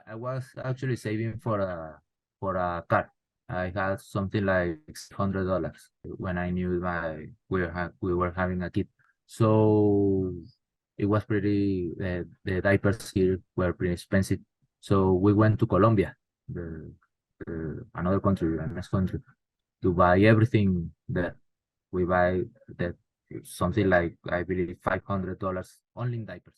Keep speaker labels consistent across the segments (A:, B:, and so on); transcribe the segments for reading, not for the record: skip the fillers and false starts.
A: I was actually saving for a car. I had something like $600 when I knew we were having a kid. So it was pretty the diapers here were pretty expensive. So we went to Colombia, another country, the next country, to buy everything there. We buy that something like I believe $500 only in diapers.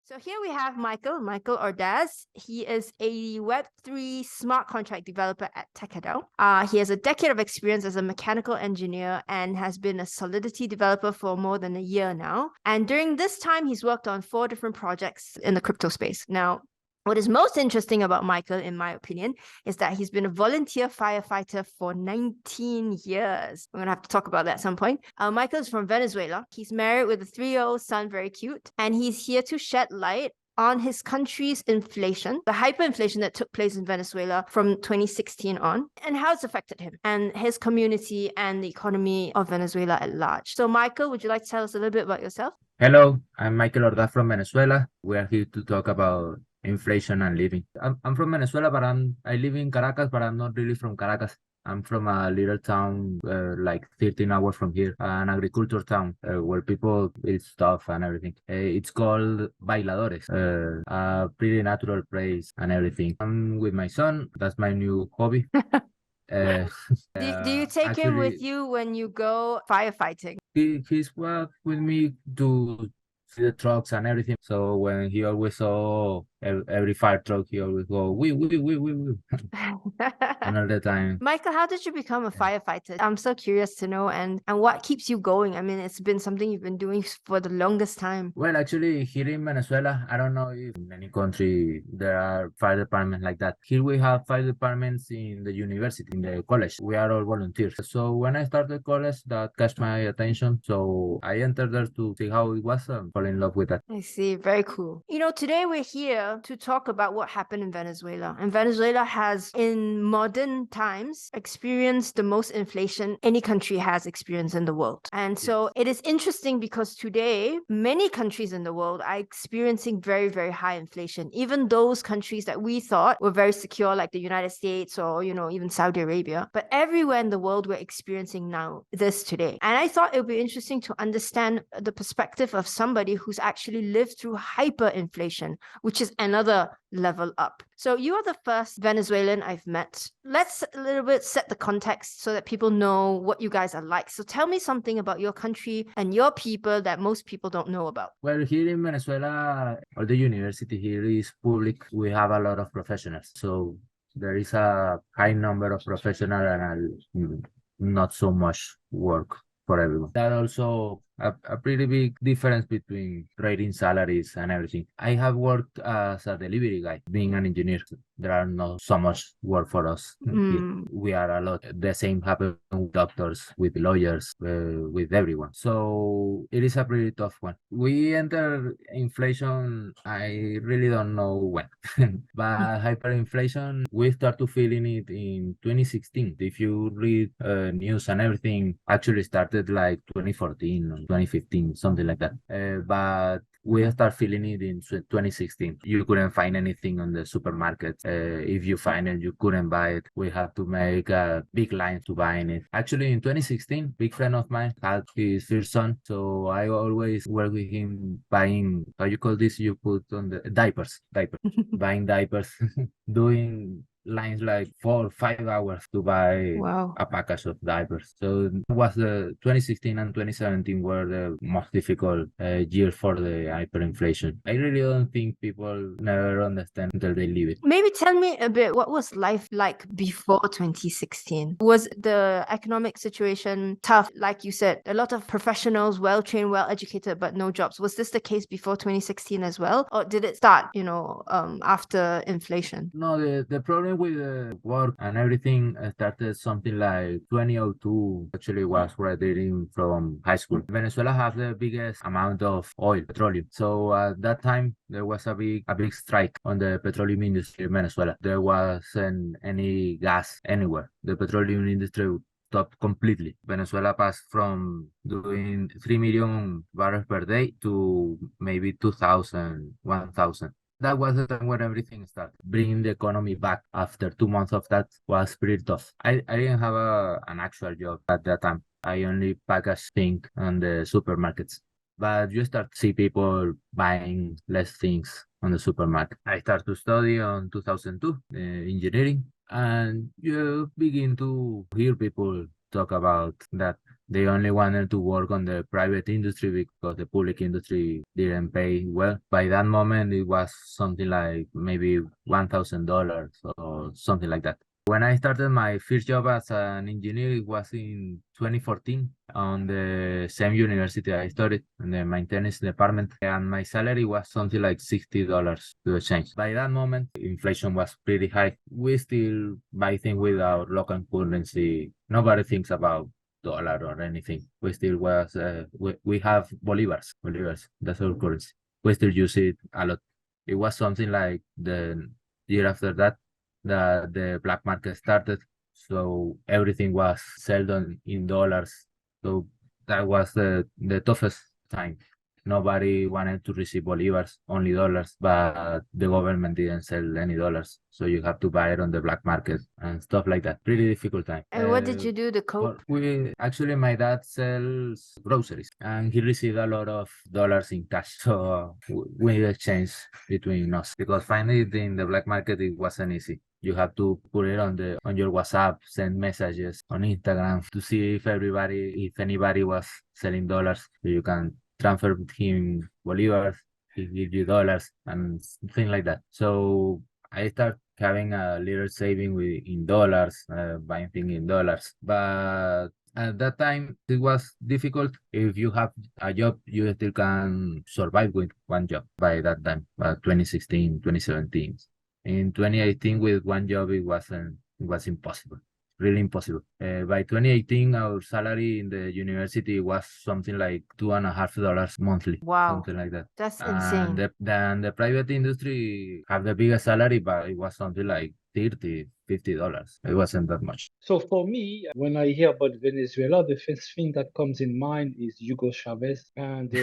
B: So here we have Maikel Ordaz. He is a Web3 smart contract developer at Takadao. He has a decade of experience as a mechanical engineer and has been a Solidity developer for more than a year now. And during this time, he's worked on 4 different projects in the crypto space. Now, what is most interesting about Maikel, in my opinion, is that he's been a volunteer firefighter for 19 years. We're going to have to talk about that at some point. Maikel is from Venezuela. He's married with a 3-year-old son, very cute. And he's here to shed light on his country's inflation, the hyperinflation that took place in Venezuela from 2016 on, and how it's affected him and his community and the economy of Venezuela at large. So, Maikel, would you like to tell us a little bit about yourself?
A: Hello, I'm Maikel Ordaz from Venezuela. We are here to talk about inflation and living. I'm from Venezuela, but I live in Caracas, but I'm not really from Caracas. I'm from a little town like 13 hours from here, an agriculture town where people eat stuff and everything. It's called Bailadores, a pretty natural place and everything. I'm with my son. That's my new hobby.
B: Do you take him with you when you go firefighting?
A: He's walked with me to see the trucks and everything. So when he always saw every fire truck, he always go wee. Another time.
B: Maikel, how did you become a firefighter? I'm so curious to know, and what keeps you going? I mean, it's been something you've been doing for the longest time.
A: Well, actually, here in Venezuela, I don't know if in any country there are fire departments like that. Here we have fire departments in the university, in the college. We are all volunteers. So when I started college, that catch my attention. So I entered there to see how it was and fall in love with that.
B: I see. Very cool. You know, today we're here to talk about what happened in Venezuela. And Venezuela has, in modern times, experienced the most inflation any country has experienced in the world. And so it is interesting because today, many countries in the world are experiencing very, very high inflation. Even those countries that we thought were very secure, like the United States or, you know, even Saudi Arabia. But everywhere in the world, we're experiencing now this today. And I thought it would be interesting to understand the perspective of somebody who's actually lived through hyperinflation, which is another level up. So you are the first Venezuelan I've met. Let's a little bit set the context so that people know what you guys are like. So tell me something about your country and your people that most people don't know about.
A: Well, here in Venezuela, or the university here is public. We have a lot of professionals. So there is a high number of professionals and not so much work for everyone. That also a pretty big difference between trading salaries and everything. I have worked as a delivery guy, being an engineer. There are not so much work for us. We are a lot. The same happens with doctors, with lawyers, with everyone. So it is a pretty tough one. We enter inflation, I really don't know when, but hyperinflation, we start to feeling it in 2016. If you read news and everything, actually started like 2014 or 2015, something like that. But we start feeling it in 2016. You couldn't find anything on the supermarket. If you find it, you couldn't buy it. We had to make a big line to buying it. Actually, in 2016, big friend of mine had his first son. So I always work with him buying, how you call this? You put on the diapers, buying diapers, doing lines like 4 or 5 hours to buy a package of diapers. So it was the 2016 and 2017 were the most difficult years for the hyperinflation. I really don't think people never understand until they live it.
B: Maybe tell me a bit, what was life like before 2016? Was the economic situation tough? Like you said, a lot of professionals, well-trained, well-educated, but no jobs. Was this the case before 2016 as well? Or did it start, after inflation?
A: No, the problem with the work and everything started something like 2002. Actually, was graduating from high school. Venezuela has the biggest amount of oil, petroleum. So at that time, there was a big strike on the petroleum industry in Venezuela. There wasn't any gas anywhere. The petroleum industry stopped completely. Venezuela passed from doing 3 million barrels per day to maybe 2,000, 1,000. That was the time when everything started. Bringing the economy back after 2 months of that was pretty tough. I didn't have an actual job at that time. I only packaged things on the supermarkets. But you start to see people buying less things on the supermarket. I started to study on 2002 engineering, and you begin to hear people talk about that they only wanted to work on the private industry because the public industry didn't pay well. By that moment, it was something like maybe $1,000 or something like that. When I started my first job as an engineer, it was in 2014 on the same university I studied in the maintenance department, and my salary was something like $60 to exchange. By that moment, inflation was pretty high. We still buy things with our local currency. Nobody thinks about dollar or anything. We have bolivars. That's our currency. We still use it a lot. It was something like the year after that the black market started. So everything was sold in dollars. So that was the toughest time. Nobody wanted to receive bolivars, only dollars, but the government didn't sell any dollars. So you have to buy it on the black market and stuff like that. Pretty difficult time.
B: And what did you do to
A: Well,
B: cope?
A: my dad sells groceries and he received a lot of dollars in cash. So we exchange between us because finding it in the black market, it wasn't easy. You have to put it on your WhatsApp, send messages on Instagram to see if anybody was selling dollars. So you can transfer him bolivars, he give you dollars and things like that. So I start having a little saving in dollars, buying things in dollars. But at that time, it was difficult. If you have a job, you still can survive with one job by that time, 2016, 2017. In 2018, with one job, it was impossible, really impossible. By 2018, our salary in the university was something like $2.50 monthly,
B: Wow,
A: something like that.
B: that's
A: And
B: insane.
A: the private industry have the biggest salary, but it was something like 30, $50. It wasn't that much.
C: So for me, when I hear about Venezuela, the first thing that comes in mind is Hugo Chavez, and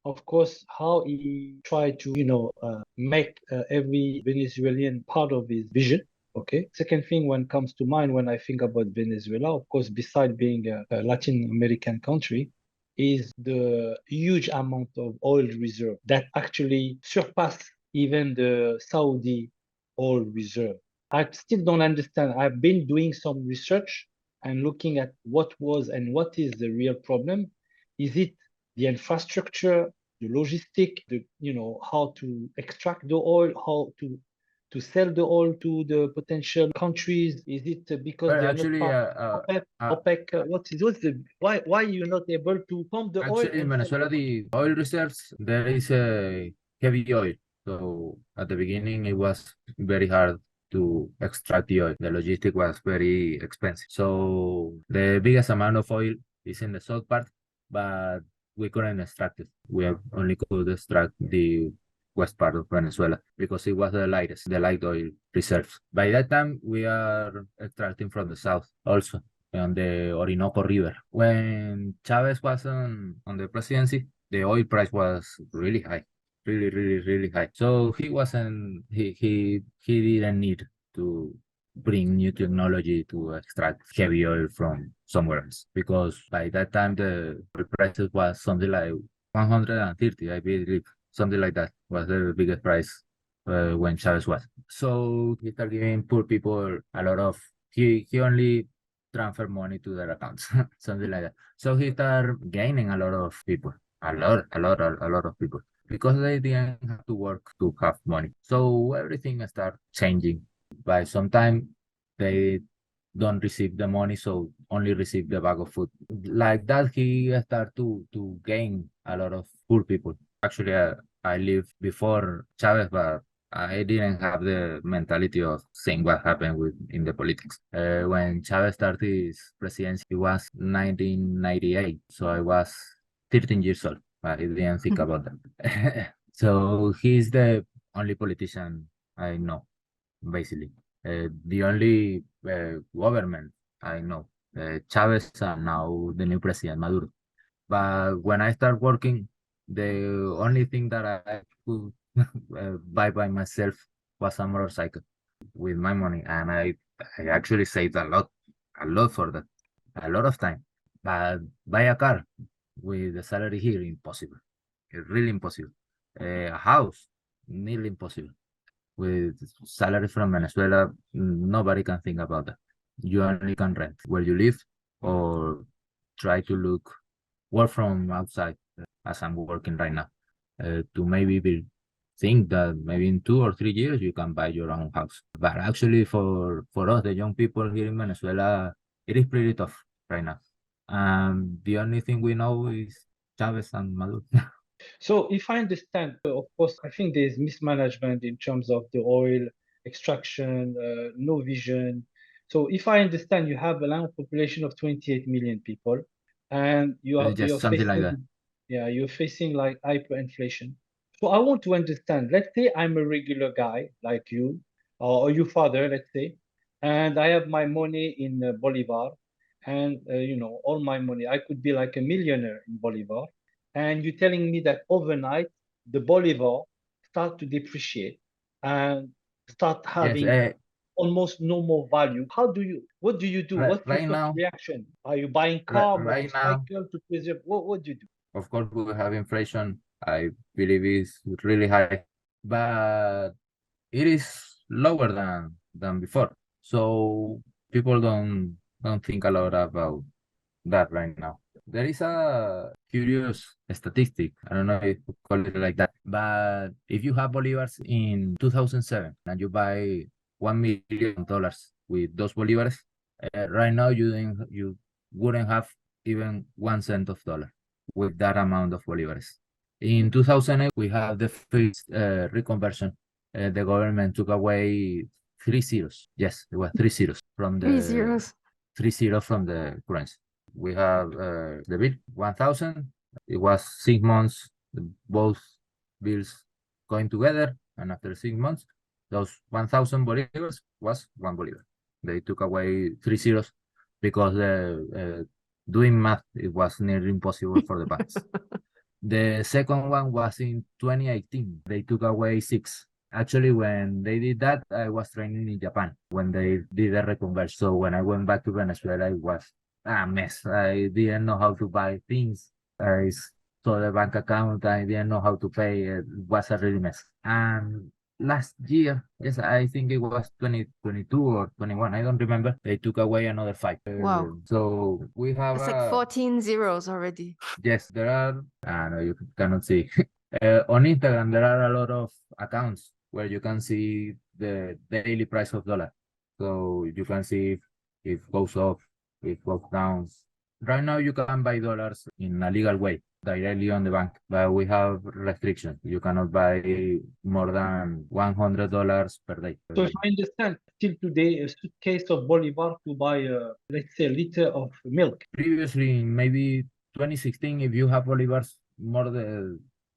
C: of course how he tried to, make every Venezuelan part of his vision. Okay. Second thing when comes to mind when I think about Venezuela, of course, beside being a Latin American country, is the huge amount of oil reserve that actually surpass even the Saudi oil reserve. I still don't understand. I've been doing some research and looking at what was and what is the real problem. Is it the infrastructure, the logistic, how to extract the oil, how to sell the oil to the potential countries? Is it because
A: Well,
C: they are not
A: actually,
C: part of OPEC? What's the why you're not able to pump the oil
A: actually, in
C: and sell
A: Venezuela,
C: the oil?
A: the oil reserves, there is a heavy oil. So at the beginning, it was very hard to extract the oil. The logistic was very expensive. So the biggest amount of oil is in the south part, but we couldn't extract it. We only could extract the west part of Venezuela because it was the light oil reserves. By that time, we are extracting from the south also on the Orinoco River. When Chavez was on the presidency, the oil price was really high, really, really, really high. So he didn't need to bring new technology to extract heavy oil from somewhere else because by that time the oil prices was something like 130, I believe, something like that was the biggest price when Chavez was. So he started giving poor people a lot of. He only transfer money to their accounts, something like that. So he started gaining a lot of people, a lot of people, because they didn't have to work to have money. So everything started changing. By some time, they don't receive the money, so only receive the bag of food. Like that, he started to gain a lot of poor people. Actually, I lived before Chavez, but I didn't have the mentality of seeing what happened in the politics. When Chavez started his presidency, it was 1998, so I was 13 years old. I didn't think about that. So he's the only politician I know, basically. The only government I know Chavez and now the new president, Maduro. But when I start working, the only thing that I could buy by myself was a motorcycle with my money, and I actually saved a lot for that, a lot of time. But buy a car with the salary here, impossible. It's really impossible. A house, nearly impossible. With salary from Venezuela, nobody can think about that. You only can rent where you live or try to work from outside as I'm working right now to maybe think that maybe in 2 or 3 years you can buy your own house. But actually, for us, the young people here in Venezuela, it is pretty tough right now. The only thing we know is Chavez and Maduro.
C: So if I understand, of course, I think there's mismanagement in terms of the oil extraction, no vision. So if I understand, you have a land population of 28 million people, and
A: Just
C: you're
A: something like that.
C: facing, yeah, you're facing like hyperinflation. So I want to understand, let's say I'm a regular guy like you, or your father, let's say, and I have my money in Bolivar, and all my money, I could be like a millionaire in Bolivar, and you're telling me that overnight the Bolivar start to depreciate and start
A: Yes,
C: having almost no more value. What do you do? What's your
A: right
C: first
A: now,
C: reaction? Are you buying car,
A: right now,
C: motorcycle to preserve? What do you do?
A: of course, we have inflation. I believe is really high, but it is lower than before. So people don't think a lot about that right now. There is a curious statistic. I don't know if you call it like that, but if you have bolivars in 2007 and you buy $1 million with those bolivars, right now you wouldn't have even 1 cent of dollar with that amount of bolivars. In 2008, we have the first reconversion. The government took away 3 zeros. Yes, it was 3 zeros from
B: Three
A: the
B: zeros.
A: 3 zeros from the currency. We have the bill 1,000. It was 6 months, both bills going together, and after 6 months, those 1,000 bolivars was 1 bolivar. They took away 3 zeros because doing math it was nearly impossible for the banks. The second one was in 2018. They took away six. Actually, when they did that, I was training in Japan when they did the reconversion. So when I went back to Venezuela, it was a mess. I didn't know how to buy things. I saw the bank account. I didn't know how to pay. It was a really mess. And last year, yes, I think it was 2022 or 21. I don't remember. They took away another five.
B: Wow.
A: So we have
B: That's like 14 zeros already.
A: yes, there are. No, you cannot see. On Instagram, there are a lot of accounts where you can see the daily price of dollar. So you can see if it goes up, if it goes down. Right now, you can buy dollars in a legal way directly on the bank, but we have restrictions. You cannot buy more than $100 per day.
C: So if I understand, still today, a suitcase of Bolivar to buy, let's say, a liter of milk.
A: Previously, in maybe 2016, if you have bolivars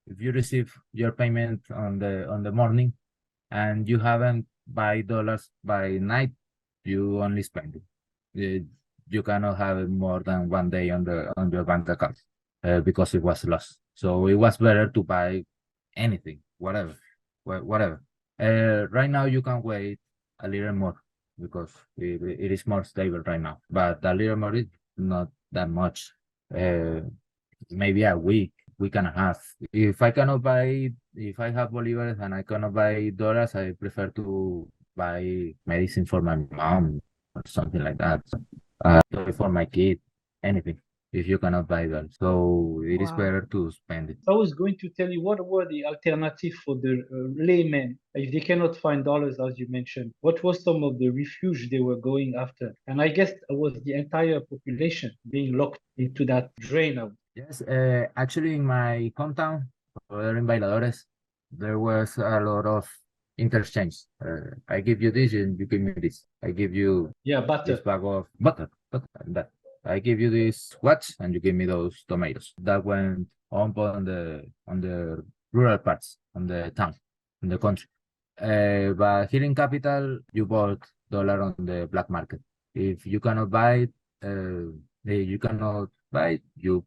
A: if you receive your payment on the morning and you haven't buy dollars by night, you only spend it. You cannot have it more than 1 day on your bank account because it was lost. So it was better to buy anything, whatever. Right now you can wait a little more because it is more stable right now, but a little more is not that much. Maybe a week and a half. If I have bolivars and I cannot buy dollars, I prefer to buy medicine for my mom or something like that. Toy for my kid, anything. If you cannot buy them, so it is
B: Wow.
A: better to spend it.
C: I was going to tell you what were the alternatives for the laymen if they cannot find dollars, as you mentioned. What was some of the refuge they were going after? And I guess it was the entire population being locked into that drain.
A: Yes, actually, in my hometown, there in Bailadores, there was a lot of interchange. I give you this and you give me this. I give you
C: Yeah,
A: this
C: butter.
A: bag of butter, and that. I give you this watch and you give me those tomatoes. That went on the rural parts, on the town, in the country. But here in capital, you bought dollar on the black market. If you cannot buy it, you cannot buy, you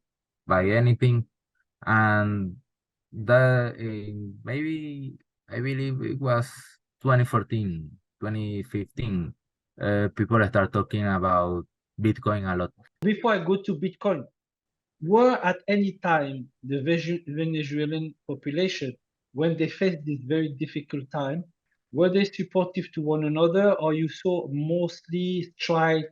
A: buy anything. And that maybe I believe it was 2014, 2015. People start talking about Bitcoin a lot.
C: Before I go to Bitcoin, were at any time the Venezuelan population, when they faced this very difficult time, were they supportive to one another, or you saw mostly strike,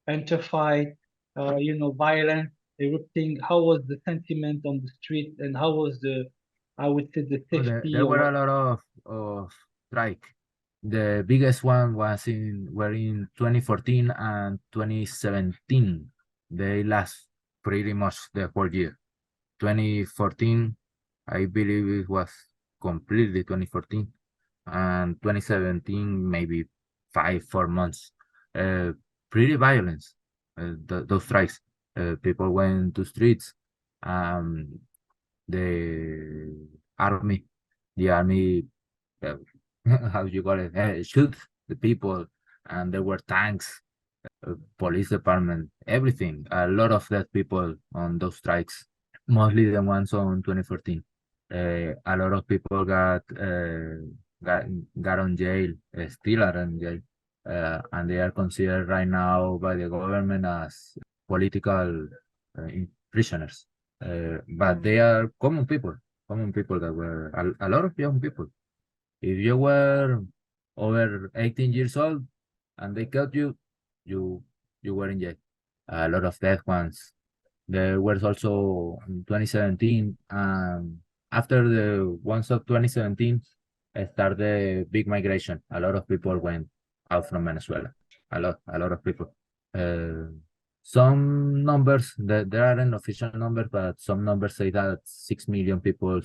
C: interfight, violence erupting? How was the sentiment on the street, and how was I would say, the
A: So there,
C: safety
A: there
C: or
A: were
C: what?
A: a lot of strike. The biggest one were in 2014 and 2017. They last pretty much the whole year. 2014, I believe it was completely 2014, and 2017 maybe 4 months. Uh, Pretty violence. Those strikes. People went to streets. Um, the army, the army, uh, how you call it, shoot the people, and there were tanks, police department, everything. A lot of dead people on those strikes, mostly the ones on 2014. A lot of people got got on jail, still are in jail, and they are considered right now by the government as political prisoners. But they are common people that were a lot of young people. If you were over 18 years old and they caught you, you you were in jail. A lot of death ones. There was also in 2017. After the ones of 2017, started the big migration. A lot of people went out from Venezuela. A lot of people. Uh, some numbers, there aren't official numbers, but some numbers say that 6 million people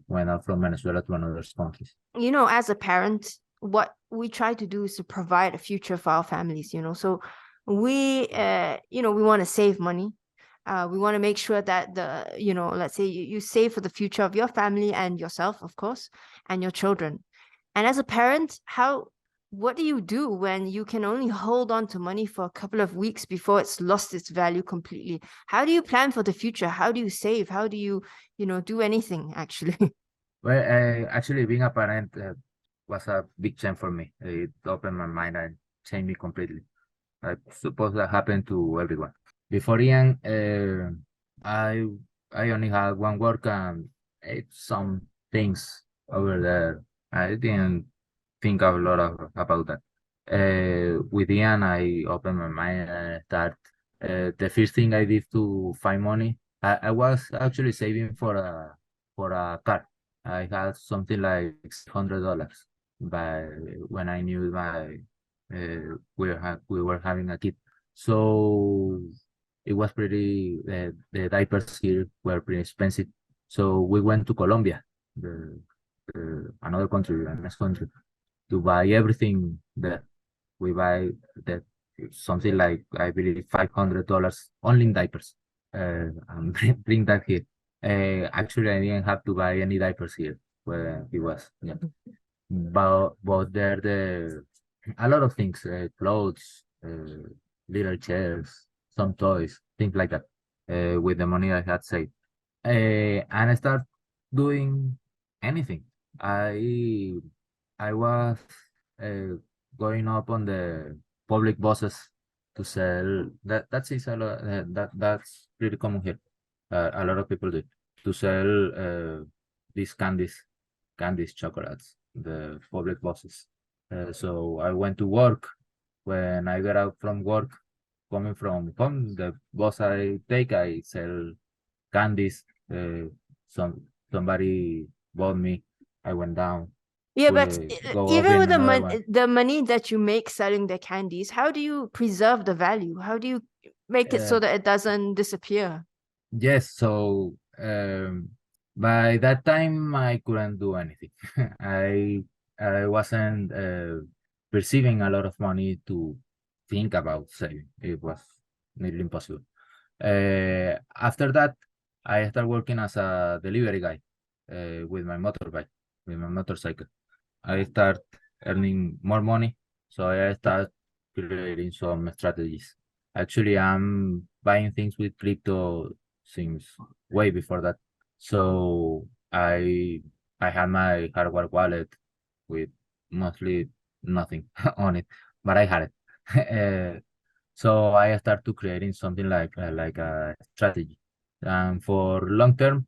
A: went out from Venezuela to another countries.
B: You know, as a parent, what we try to do is to provide a future for our families, so we we want to save money. We want to make sure that let's say you save for the future of your family and yourself, of course, and your children. And as a parent, what do you do when you can only hold on to money for a couple of weeks before it's lost its value completely? How do you plan for the future? How do you save? How do you, do anything actually?
A: Well, actually, being a parent was a big change for me. It opened my mind and changed me completely. I suppose that happened to everyone. Before Ian, I I only had one work and ate some things over there. I didn't think a lot about that. With Ian, I opened my mind and start. The first thing I did to find money, I was actually saving for a car. I had something like $600 by when I knew we were having a kid. So it was pretty, the diapers here were pretty expensive. So we went to Colombia, another country, the next country, to buy everything there. We buy that something like, I believe, $500 only in diapers, and bring that here. Actually, I didn't have to buy any diapers here where he was. Yeah. But there a lot of things, clothes, little chairs, some toys, things like that, with the money I had saved. And I start doing anything. I I was uh, going up on the public buses to sell that. That's is a lot. That's pretty common here. A lot of people do it, to sell these candies, chocolates, the public buses. So I went to work. When I got out from work, coming from home, the bus I take, I sell candies. Somebody bought me. I went down.
B: Yeah, but
A: We go up
B: even
A: in
B: with
A: another one.
B: the money that you make selling the candies, how do you preserve the value? How do you make it so
A: Uh,
B: that it doesn't disappear?
A: yes, so by that time I couldn't do anything. I I wasn't receiving a lot of money to think about saving. It was nearly impossible. After that, I started working as a delivery guy with my motorbike, with my motorcycle. I start earning more money, so I start creating some strategies. Actually, I'm buying things with crypto since way before that. So I had my hardware wallet with mostly nothing on it, but I had it. So I start to creating something like a strategy. And for long term,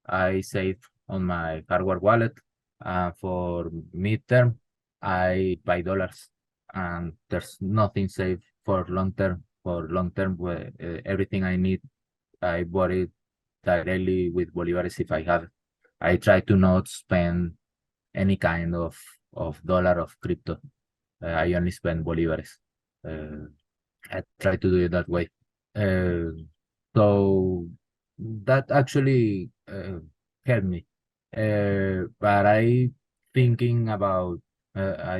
A: I save on my hardware wallet. For midterm, I buy dollars, and there's nothing safe for long term. For long term, where everything I need, I bought it directly with bolivares if I have it. I try to not spend any kind of dollar of crypto. I only spend bolivares. Uh, I try to do it that way. Uh, so that actually helped me. But I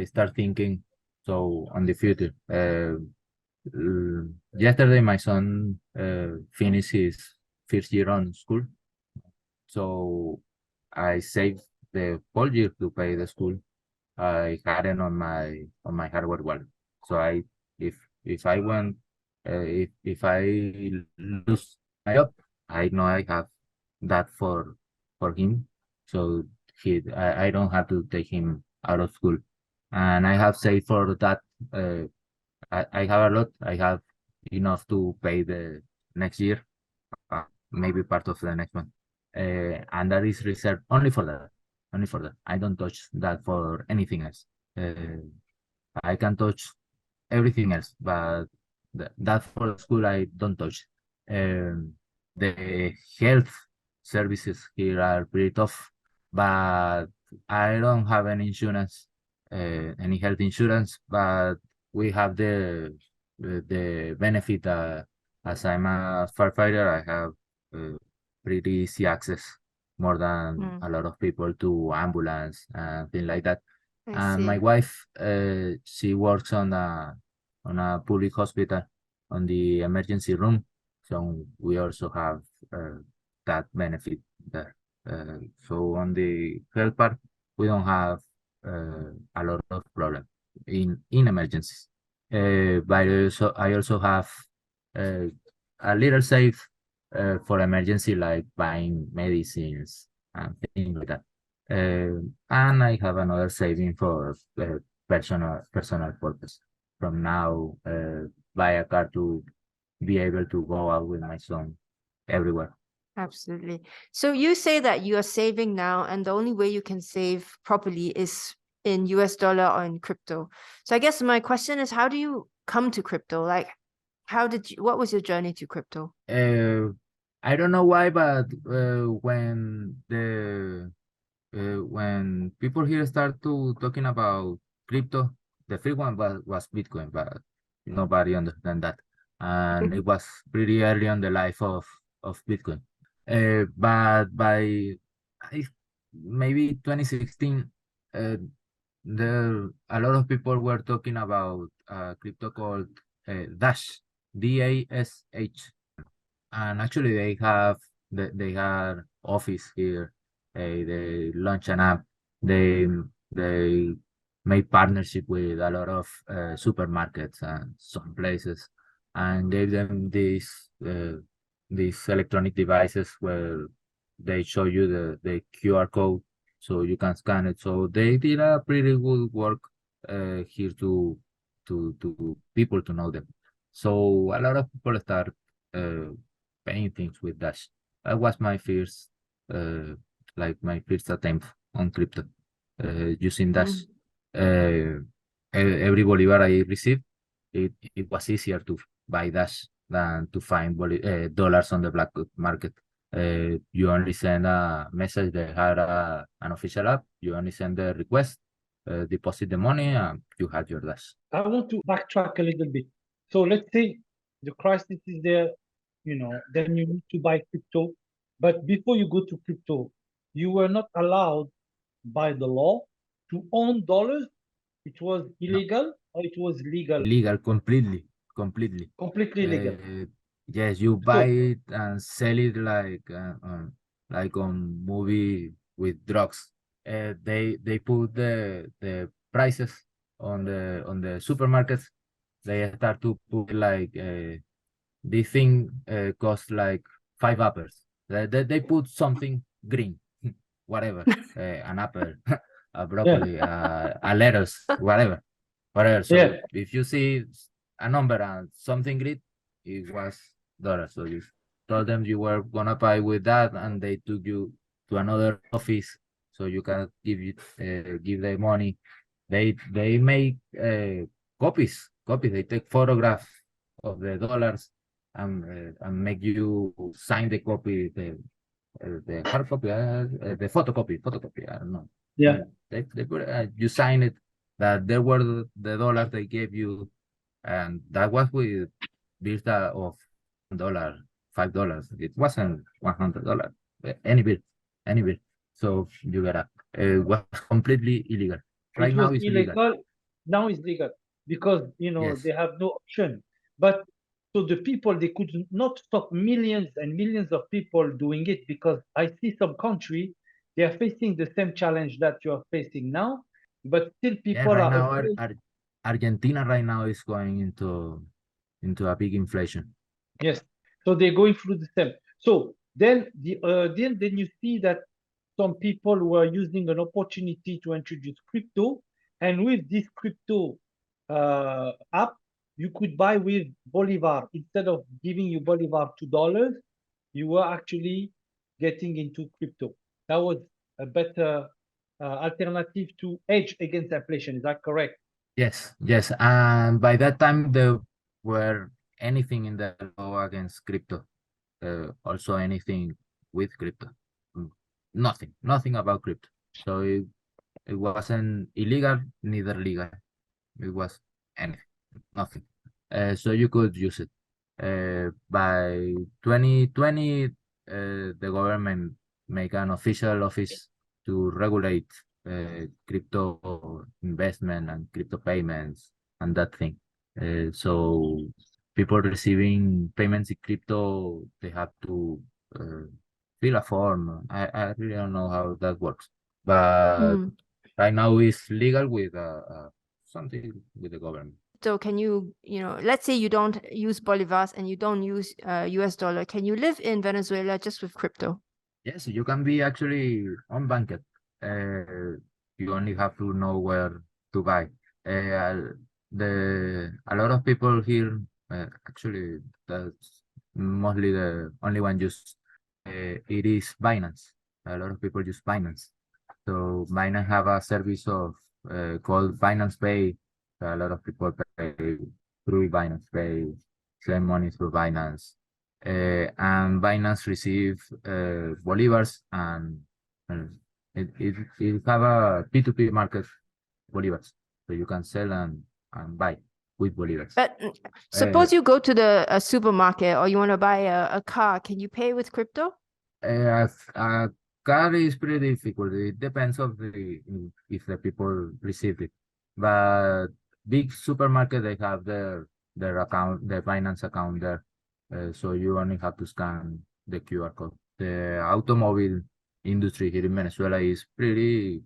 A: start thinking so on the future. Yesterday, my son finished his first year on school, so I saved the whole year to pay the school. I had it on my hardware wallet. So if I want if I lose my job, I know I have that for him. So I don't have to take him out of school. And I have saved for that. I have a lot. I have enough to pay the next year, maybe part of the next one. And that is reserved only for that. Only for that. I don't touch that for anything else. I can touch everything else, but that for school I don't touch. Um, the health services here are pretty tough, but I don't have any health insurance, but we have the benefit as I'm a firefighter, I have pretty easy access more than
B: Mm,
A: a lot of people to ambulance and things like that.
B: I
A: And my
B: see.
A: wife, she works on a public hospital on the emergency room, so we also have that benefit there. So on the health part, we don't have a lot of problem in emergencies. But I also have uh, a little safe for emergency, like buying medicines and things like that. And I have another saving for personal purpose. From now, buy a car to be able to go out with my son everywhere.
B: Absolutely. So you say that you are saving now, and the only way you can save properly is in US dollar or in crypto. So I guess my question is, how do you come to crypto? Like, what was your journey to crypto?
A: I don't know why, but when people here start to talking about crypto, the first one was Bitcoin, but nobody understand that. And it was pretty early on the life of Bitcoin. But by I, maybe 2016, uh, a lot of people were talking about crypto called Dash, Dash, and actually they had office here. They launched an app. They made partnership with a lot of supermarkets and some places, and gave them these electronic devices where they show you the QR code so you can scan it. So they did a pretty good work here to people to know them. So a lot of people start uh, paintings with Dash. That was my first, uh, my first attempt on crypto using Dash.
B: Mm.
A: Uh, every Bolivar I received, it was easier to buy Dash than to find dollars on the black market. You only send a message. They had an official app. You only send the request, deposit the money, and you had your Dash.
C: I want to backtrack a little bit. So let's say the crisis is there, then you need to buy crypto. But before you go to crypto, you were not allowed by the law to own dollars. It was
A: No,
C: illegal or it was legal?
A: illegal completely, completely.
C: Completely legal.
A: Yes, you buy
C: So
A: it and sell it like on movie with drugs. They put the prices on the supermarkets. They start to put like this thing costs like 5 apples. They put something green, whatever, an apple, a broccoli, a lettuce, whatever. So
C: Yeah.
A: if you see a number and something green, it was dollars. So you told them you were gonna buy with that, and they took you to another office so you can give the money. They make copies. They take photographs of the dollars and make you sign the copy, the hard copy, the photocopy. I don't know.
C: Yeah.
A: They put you sign it that there were the dollars they gave you, and that was with bills of $1, $5. It wasn't $100. Any bill. So you gotta. It was completely illegal. Right
C: It
A: now
C: was
A: it's legal.
C: illegal. Now it's legal because
A: Yes.
C: they have no option. But so the people, they could not stop millions and millions of people doing it, because I see some country, they are facing the same challenge that you are facing now, but still
A: Yeah,
C: people
A: right
C: are
A: now
C: afraid.
A: Argentina right now is going into a big inflation.
C: Yes. So they're going through the same. So then then you see that some people were using an opportunity to introduce crypto, and with this crypto app, you could buy with Bolivar. Instead of giving you Bolivar $2, you were actually getting into crypto. That was a better alternative to hedge against inflation. Is that correct?
A: Yes, yes. And by that time, there were anything in the law against crypto. Also anything with crypto. Mm, nothing about crypto. So it wasn't illegal, neither legal. It was anything, nothing. So you could use it. By 2020, the government make an official office to regulate crypto investment and crypto payments and that thing. So people receiving payments in crypto, they have to fill a form. I really don't know how that works, but right now it's legal with something with the government.
B: So can you, let's say you don't use bolivars and you don't use US dollar, can you live in Venezuela just with crypto?
A: Yes, you can be actually unbanked. You only have to know where to buy. A lot of people here, actually, that's mostly the only one use. It is Binance. A lot of people use Binance. So Binance have a service of called Binance Pay. A lot of people pay through Binance Pay, send money through Binance. And Binance receive bolivars, and it have a P2P market bolivars, so you can sell and buy with bolivars.
B: But suppose you go to the supermarket or you want to buy a car, can you pay with crypto?
A: A car is pretty difficult. It depends of if the people receive it, but big supermarket, they have their account, their finance account there. So you only have to scan the QR code. The automobile industry here in Venezuela is pretty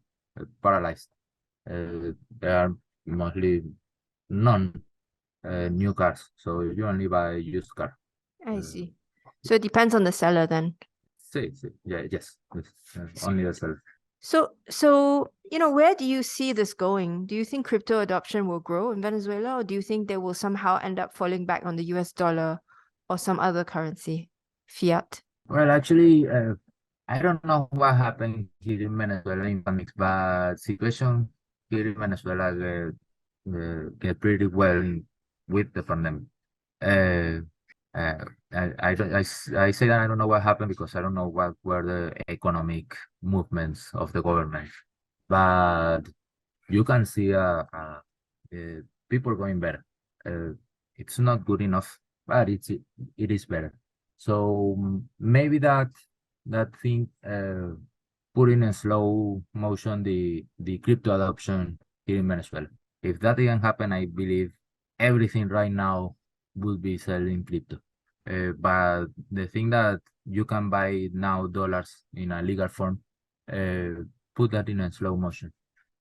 A: paralyzed. There are mostly non new cars, so you only buy used car.
B: I see. So it depends on the seller then.
A: Yeah, yes, only the seller.
B: So where do you see this going? Do you think crypto adoption will grow in Venezuela, or do you think they will somehow end up falling back on the US dollar or some other currency, fiat?
A: Well, actually, I don't know what happened here in Venezuela in pandemic, but situation here in Venezuela get pretty well with the pandemic. Uh, I say that I don't know what happened because I don't know what were the economic movements of the government, but you can see people going better. It's not good enough, but it is better. So maybe that thing put in a slow motion the crypto adoption here in Venezuela. If that didn't happen, I believe everything right now would be selling crypto. But the thing that you can buy now dollars in a legal form, put that in a slow motion,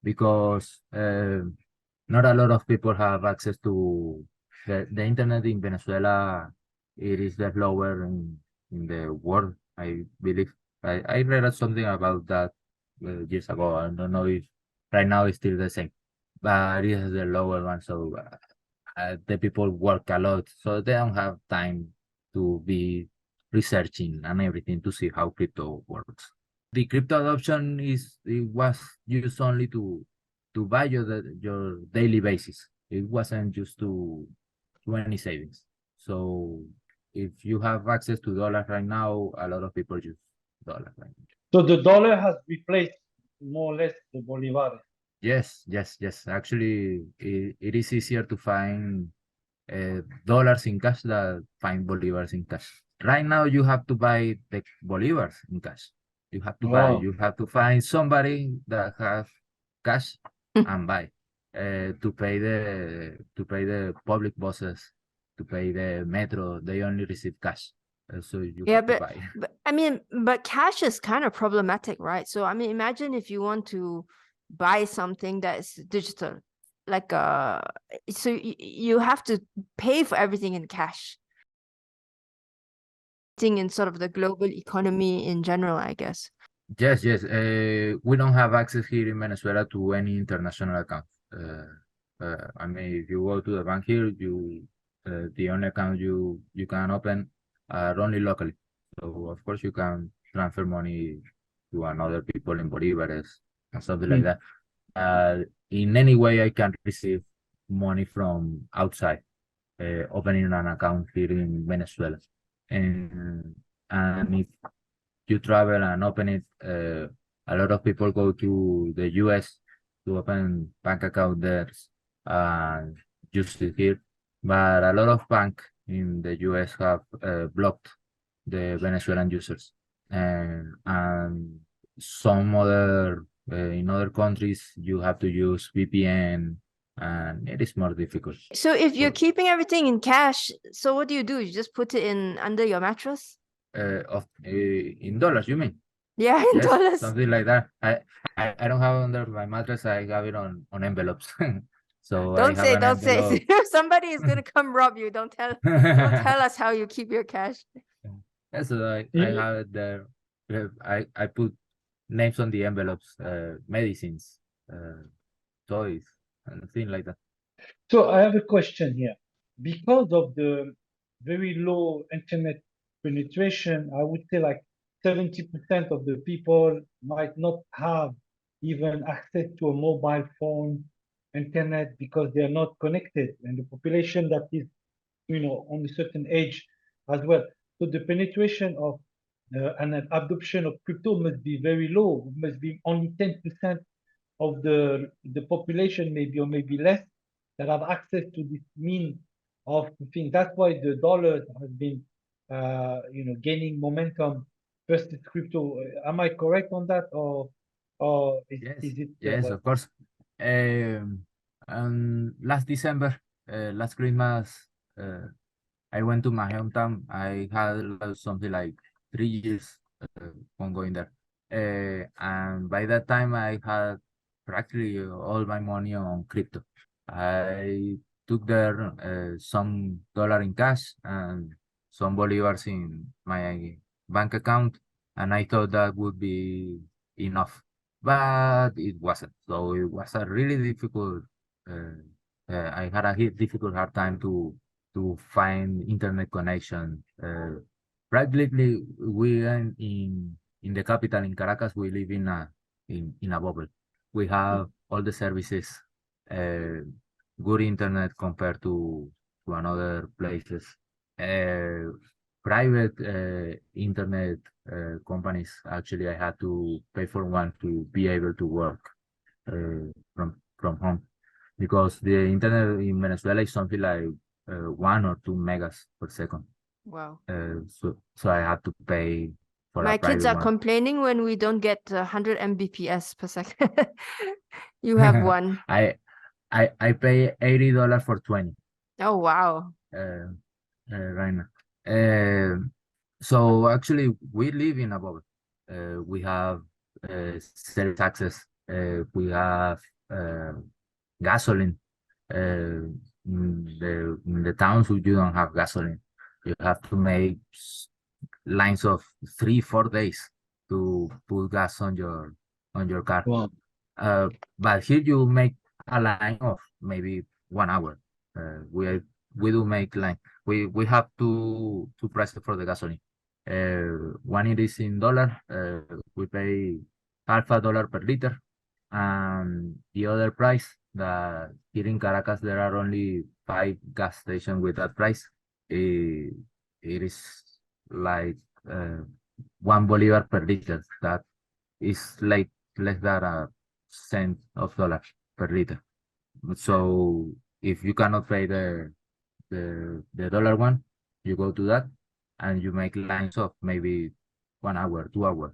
A: because not a lot of people have access to the internet in Venezuela. it is the lower in the world, I believe. I read something about that years ago. I don't know if right now it's still the same, but it is the lower one. So the people work a lot, so they don't have time to be researching and everything to see how crypto works. The crypto adoption it was used only to buy your daily basis. It wasn't just to any savings. So if you have access to dollars right now, a lot of people use dollars right now.
C: So the dollar has replaced more or less the bolivar.
A: Yes, yes, yes. Actually, it is easier to find dollars in cash than find bolivars in cash. Right now, you have to buy the bolivars in cash. You have to buy.
C: Oh,
A: You have to find somebody that has cash and buy to pay the public buses, to pay the metro. They only receive cash, so you
B: Yeah,
A: have to buy.
B: but I mean, but cash is kind of problematic, right? So I mean, imagine if you want to buy something that is digital, like so you have to pay for everything in cash. Thing in sort of the global economy in general, I guess.
A: Yes, yes. We don't have access here in Venezuela to any international account. I mean, if you go to the bank here, the only account you can open are only locally. So of course you can transfer money to another people in Bolívares and something like
C: mm.
A: that. In any way, I can receive money from outside, opening an account here in Venezuela, and if you travel and open it, a lot of people go to the US to open bank account there and use it here. But a lot of bank in the US have blocked the Venezuelan users. And some other in other countries you have to use VPN and it is more difficult.
B: So if you're keeping everything in cash, so what do? You just put it in under your mattress?
A: In dollars, you mean?
B: Yeah, in
A: Yes,
B: dollars.
A: something like that. I don't have under my mattress. I have it on envelopes. So I
B: Don't
A: have
B: say,
A: an
B: don't say.
A: envelope.
B: If somebody is gonna come rob you, don't tell us how you keep your cash.
A: Yeah, so I
C: You-
A: have it there. I put names on the envelopes, medicines, toys, and things like that.
C: So I have a question here. Because of the very low internet penetration, I would say like 70% of the people might not have even access to a mobile phone, internet, because they are not connected. And the population that is, on a certain age as well. So the penetration of and an adoption of crypto must be very low, must be only 10% of the population, maybe or maybe less, that have access to this mean of thing. That's why the dollar has been, gaining momentum versus crypto. Am I correct on that, or
A: Yes,
C: is it
A: yes,
C: what?
A: of course. Last December, last Christmas, I went to my hometown. I had something like 3 years on going there. And by that time, I had practically all my money on crypto. I took there some dollar in cash and some bolivars in my bank account, and I thought that would be enough, but it wasn't. So it was a really difficult. Uh, I had a difficult hard time to find internet connection. Practically, we are in the capital in Caracas. We live in a bubble. We have all the services, uh, good internet compared to another places. Uh, Private internet companies. Actually, I had to pay for one to be able to work from home because the internet in Venezuela is something like 1 or 2 megas per second.
B: Wow.
A: So I had to pay for a
B: My kids
A: private
B: are
A: one.
B: complaining when we don't get 100 Mbps per second. You have one.
A: I pay $80 for 20
B: Oh, wow.
A: right now. So actually, we live in a bubble. We have sales taxes. We have uh, gasoline. In the towns, you don't have gasoline. You have to make lines of 3-4 days to put gas on your car.
C: Wow.
A: But here you make a line of maybe 1 hour. We do make line. We have two prices for the gasoline. One it is in dollar. We pay half a dollar per liter, and the other price that here in Caracas there are only 5 gas stations with that price. It is like 1 bolivar per liter. That is like less than a cent of dollar per liter. So if you cannot pay the dollar one, you go to that and you make lines of maybe 1 hour, 2 hours.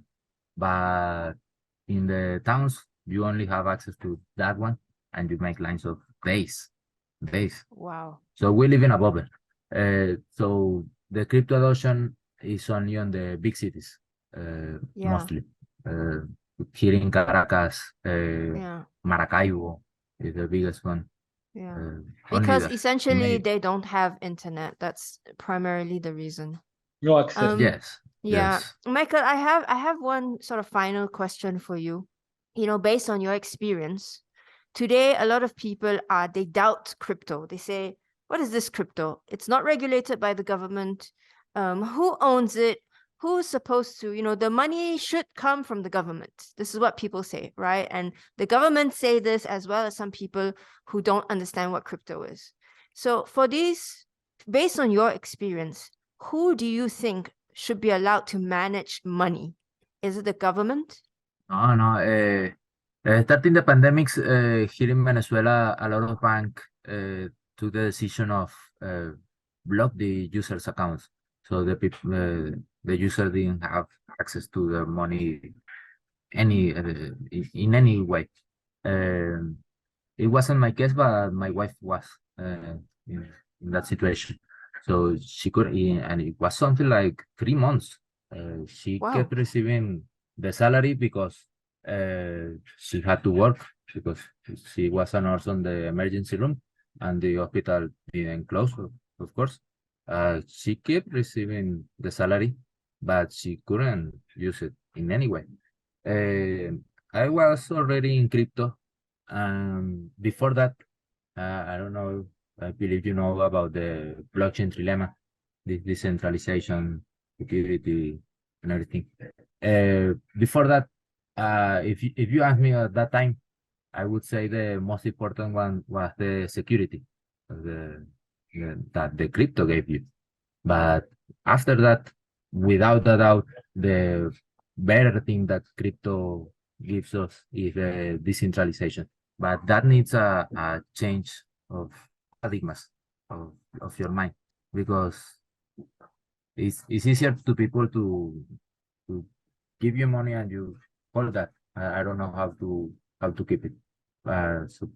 A: But in the towns, you only have access to that one and you make lines of days.
B: Wow.
A: So we live in a bubble. So the crypto adoption is only on the big cities,
B: Yeah.
A: mostly. Here in Caracas,
B: Yeah.
A: Maracaibo is the biggest one.
B: Yeah.
A: Only
B: Because
A: that.
B: essentially
A: May-
B: they don't have internet. That's primarily the reason.
C: No access.
A: Yes.
B: Yeah.
A: Yes.
B: Michael, I have one sort of final question for you. Based on your experience, today a lot of people they doubt crypto. They say, what is this crypto? It's not regulated by the government. Who owns it? Who's supposed to, the money should come from the government. This is what people say, right? And the government say this as well as some people who don't understand what crypto is. So for these, based on your experience, who do you think should be allowed to manage money? Is it the government?
A: No. Starting the pandemics here in Venezuela, a lot of bank took the decision of block the users' accounts, so the user didn't have access to the money in any way. It wasn't my case, but my wife was in that situation, so she could, and it was something like 3 months. She
B: Wow.
A: kept receiving the salary because she had to work because she was a nurse on the emergency room and the hospital didn't close, of course. She kept receiving the salary, but she couldn't use it in any way. I was already in crypto. Before that, I don't know, I believe you know about the blockchain trilemma, the decentralization, security, and everything. Before that, if you ask me at that time, I would say the most important one was the security that the crypto gave you. But after that, without a doubt, the better thing that crypto gives us is decentralization. But that needs a change of paradigms of your mind, because it's easier to people to give you money and you hold that. I don't know how to keep it. So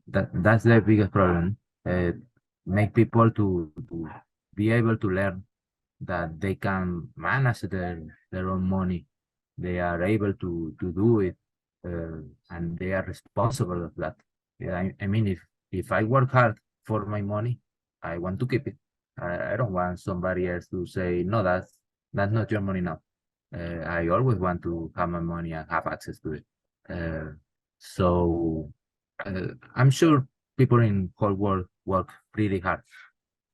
A: that's the biggest problem. Make people to be able to learn that they can manage their own money. They are able to do it, and they are responsible of that. Yeah, I mean, if I work hard for my money, I want to keep it. I don't want somebody else to say, no, that's not your money now. I always want to have my money and have access to it. So I'm sure people in whole world work really hard,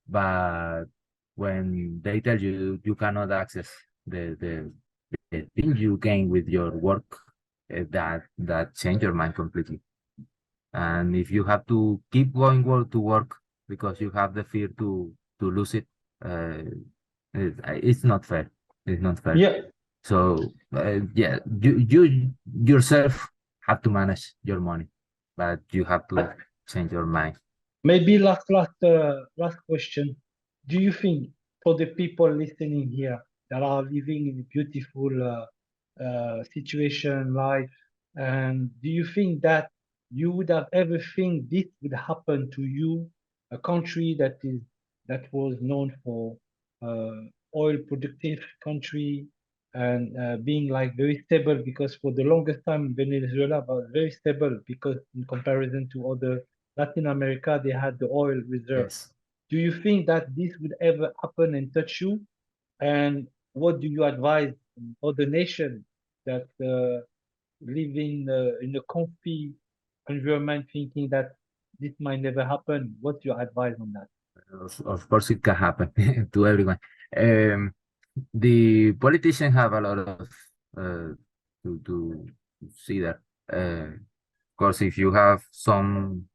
A: but when they tell you you cannot access the thing you gain with your work, that change your mind completely. And if you have to keep going to work because you have the fear to lose it, it's not fair. It's not fair.
C: Yeah.
A: So yeah, you yourself have to manage your money, but you have to change your mind.
C: Maybe last question. Do you think for the people listening here that are living in a beautiful situation, life, and do you think that you would have ever think this would happen to you, a country that was known for oil productive country and being like very stable, because for the longest time Venezuela was very stable because in comparison to other Latin America, they had the oil reserve.
A: Yes.
C: Do you think that this would ever happen and touch you? And what do you advise other nations that live in a comfy environment, thinking that this might never happen? What's your advice on that?
A: Of course, it can happen to everyone. Um, the politicians have a lot of uh, to see that. Of course, if you have some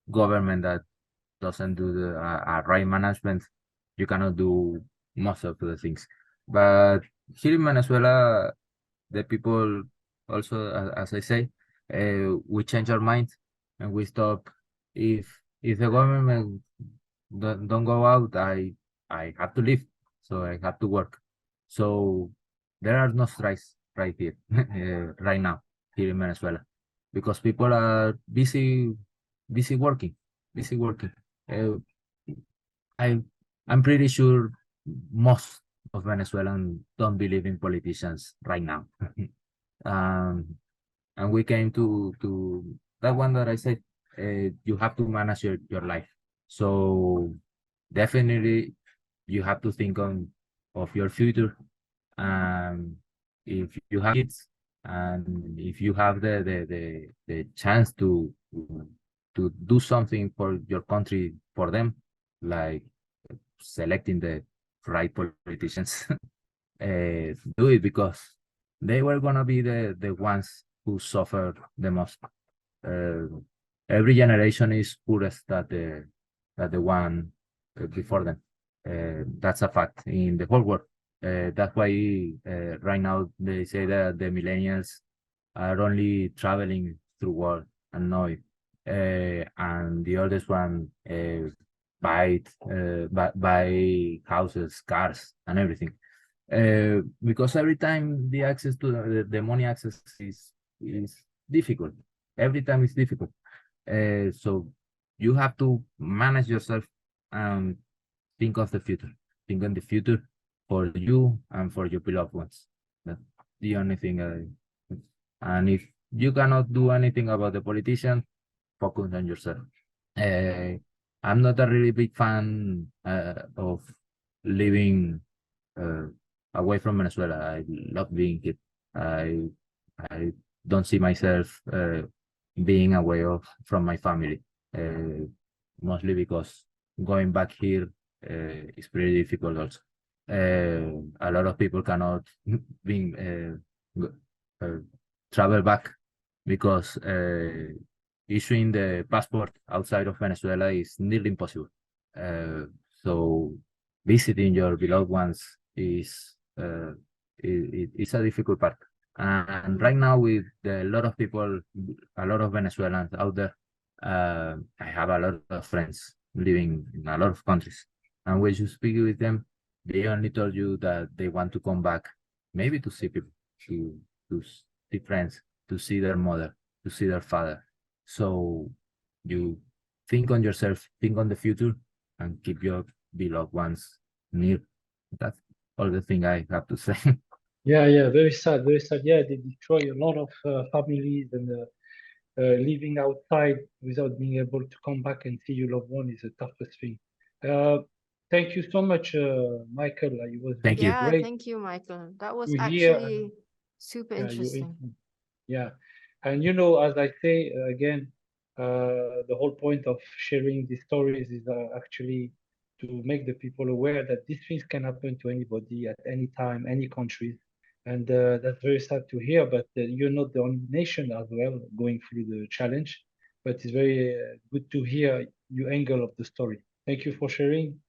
A: government that doesn't do the right management, you cannot do most of the things. But here in Venezuela, the people also, as I say, we change our mind and we stop. If the government don't go out, I have to leave, so I have to work. So there are no strikes right here, right now here in Venezuela, because people are busy working, busy working. Uh, I I'm pretty sure most of Venezuelans don't believe in politicians right now. um, and we came to that one that I said, you have to manage your life. So definitely you have to think of your future. If you have kids and if you have the chance to do something for your country for them, like selecting the right politicians, do it because they were gonna be the ones who suffer the most. Uh, every generation is poorest that the one before them. That's a fact in the whole world. That's why right now they say that the millennials are only traveling through war and noise, and the oldest one buy houses, cars, and everything. Because every time the access to the money access is difficult. Every time it's difficult. So you have to manage yourself and think of the future. Think on the future for you and for your beloved ones. That's the only thing. And if you cannot do anything about the politician, focus on yourself. Uh, I'm not a really big fan of living uh, away from Venezuela. I love being here. I don't see myself being away from my family, mostly because going back here is pretty difficult also. A lot of people cannot being travel back because issuing the passport outside of Venezuela is nearly impossible. So visiting your beloved ones is it's a difficult part. And right now, with a lot of people, a lot of Venezuelans out there, I have a lot of friends living in a lot of countries. And when you speak with them, they only told you that they want to come back, maybe to see people, to see friends, to see their mother, to see their father. So you think on yourself, think on the future, and keep your beloved ones near. That's all the thing I have to say.
C: Yeah, yeah, very sad, very sad. Yeah, they destroy a lot of families, and living outside without being able to come back and see your loved one is the toughest thing. Uh, Thank you so much, Maikel. It was
A: Thank
C: really
A: you.
B: Yeah,
C: great
B: thank you, Michael. That was
C: to hear.
B: actually super
C: You,
B: interesting.
C: yeah, and as I say again, the whole point of sharing these stories is actually to make the people aware that these things can happen to anybody at any time, any countries, and that's very sad to hear. But you're not the only nation as well going through the challenge. But it's very good to hear your angle of the story. Thank you for sharing.